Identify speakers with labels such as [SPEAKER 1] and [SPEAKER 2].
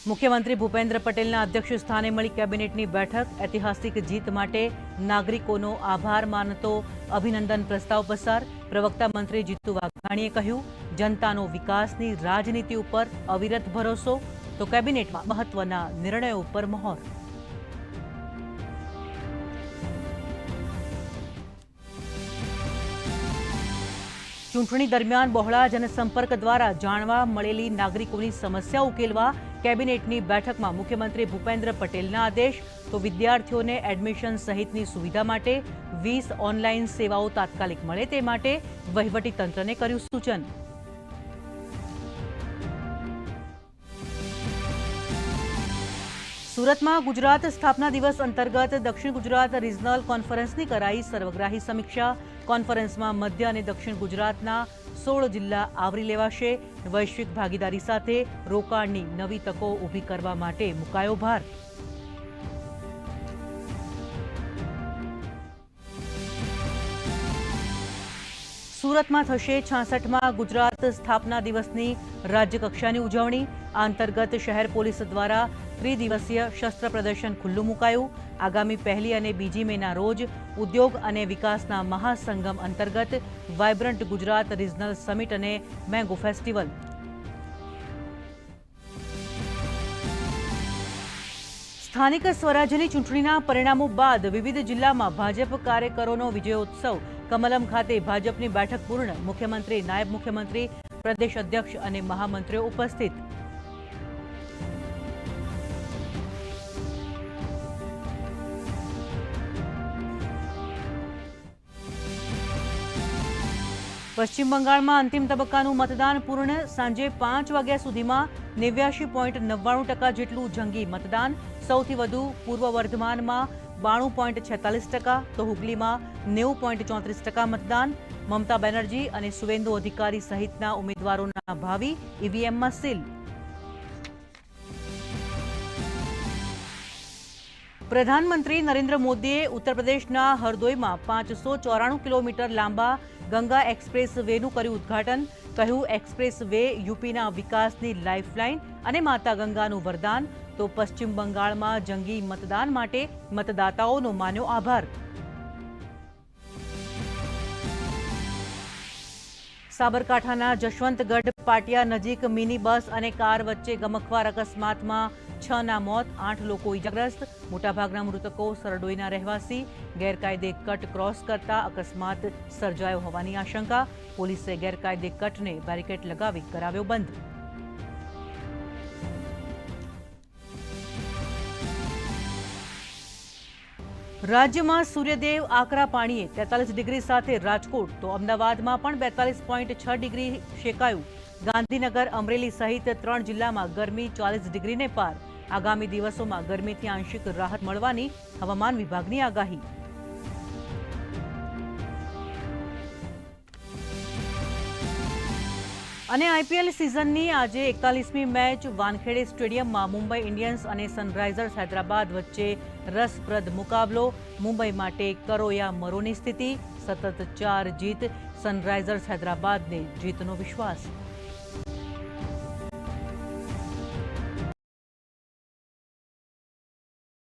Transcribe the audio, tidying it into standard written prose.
[SPEAKER 1] મુખ્યમંત્રી ભૂપેન્દ્ર પટેલના અધ્યક્ષ સ્થાને મળી કેબિનેટની બેઠક। ઐતિહાસિક જીત માટે નાગરિકોનો આભાર માનતો અભિનંદન પ્રસ્તાવ પસાર। પ્રવક્તા મંત્રી જીતુ વાઘાણીએ કહ્યું, જનતાનો વિકાસની રાજનીતિ ઉપર અવિરત ભરોસો, તો કેબિનેટમાં મહત્વના નિર્ણયો ઉપર મહોર। ચૂંટણી દરમિયાન બહોળા જનસંપર્ક દ્વારા જાણવા મળેલી નાગરિકોની સમસ્યા ઉકેલવા કેબિનેટની બેઠકમાં મુખ્યમંત્રી ભૂપેન્દ્ર પટેલના આદેશ। તો વિદ્યાર્થીઓને એડમિશન સહિતની સુવિધા માટે 20 ઓનલાઈન સેવાઓ તાત્કાલિક મળે તે માટે વહીવટીતંત્રને કર્યું સૂચન। સુરતમાં ગુજરાત સ્થાપના દિવસ અંતર્ગત દક્ષિણ ગુજરાત રિજનલ કોન્ફરન્સની કરાઈ સર્વગ્રાહી સમીક્ષા। કોન્ફરન્સમાં મધ્ય અને દક્ષિણ ગુજરાતના 16 જિલ્લા આવરી લેવાશે। વૈશ્વિક ભાગીદારી સાથે રોકાણની નવી તકો ઊભી કરવા માટે મુકાયો ભાર। સુરતમાં થશે 66મા ગુજરાત સ્થાપના દિવસની રાજ્યકક્ષાની ઉજવણી। આ અંતર્ગત શહેર પોલીસ દ્વારા ત્રિદિવસીય શસ્ત્ર પ્રદર્શન ખુલ્લું મુકાયું। આગામી 1 અને 2 મેના રોજ ઉદ્યોગ અને વિકાસના મહાસંગમ અંતર્ગત વાયબ્રન્ટ ગુજરાત રિજનલ સમિટ અને મેંગો ફેસ્ટિવલ। સ્થાનિક સ્વરાજ્યની ચૂંટણીના પરિણામો બાદ વિવિધ જિલ્લામાં ભાજપ કાર્યકરોનો વિજયોત્સવ। કમલમ ખાતે ભાજપની બેઠક પૂર્ણ। મુખ્યમંત્રી, નાયબ મુખ્યમંત્રી, પ્રદેશ અધ્યક્ષ અને મહામંત્રીઓ ઉપસ્થિત। પશ્ચિમ બંગાળમાં અંતિમ તબક્કાનું મતદાન પૂર્ણ। સાંજે 5 વાગ્યા સુધીમાં 89.99% જેટલું જંગી મતદાન। સૌથી વધુ પૂર્વ વર્ધમાનમાં 92.46%, તો હુગલીમાં 90.34% મતદાન। મમતા બેનર્જી અને સુવેન્દુ અધિકારી સહિતના ઉમેદવારોના ભાવિ ઈવીએમમાં સીલ। પ્રધાનમંત્રી નરેન્દ્ર મોદીએ ઉત્તર પ્રદેશના હરદોઈમાં 594 કિલોમીટર લાંબા ગંગા એક્સપ્રેસ વેનું કર્યું ઉદ્ઘાટન। કહ્યું, એક્સપ્રેસ વે યુપીના વિકાસની લાઇફલાઇન અને માતા ગંગાનું વરદાન। તો પશ્ચિમ બંગાળમાં જંગી મતદાન માટે મતદાતાઓનો માન્યો આભાર। સાબરકાંઠાના જશવંતગઢ પાટિયા નજીક મિની બસ અને કાર વચ્ચે ગમખ્વાર અકસ્માતમાં 6ના મોત, 8 લોકો ઇજાગ્રસ્ત। મોટાભાગના મૃતકો સરડોઈના રહેવાસી। ગેરકાયદે કટ ક્રોસ કરતા અકસ્માત સર્જાયો હોવાની આશંકા। પોલીસે ગેરકાયદે કટને બેરિકેડ લગાવી કરાવ્યો બંધ। રાજ્યમાં સૂર્યદેવ આકરા પાણીએ 43 ડિગ્રી સાથે રાજકોટ, તો અમદાવાદમાં પણ 42.6 ડિગ્રી શેકાયું। ગાંધીનગર, અમરેલી સહિત 3 જિલ્લામાં ગરમી 40 ડિગ્રીને પાર। આગામી દિવસોમાં ગરમીથી આંશિક રાહત મળવાની હવામાન વિભાગની આગાહી। અને આઈપીએલ સિઝનની આજે 41મી મેચ વાનખેડે સ્ટેડિયમમાં મુંબઈ ઇન્ડિયન્સ અને સનરાઇઝર્સ હૈદરાબાદ વચ્ચે રસપ્રદ મુકાબલો। મુંબઈ માટે કરો યા મરોની સ્થિતિ। સતત 4 જીત, સનરાઇઝર્સ હૈદરાબાદને જીતનો વિશ્વાસ।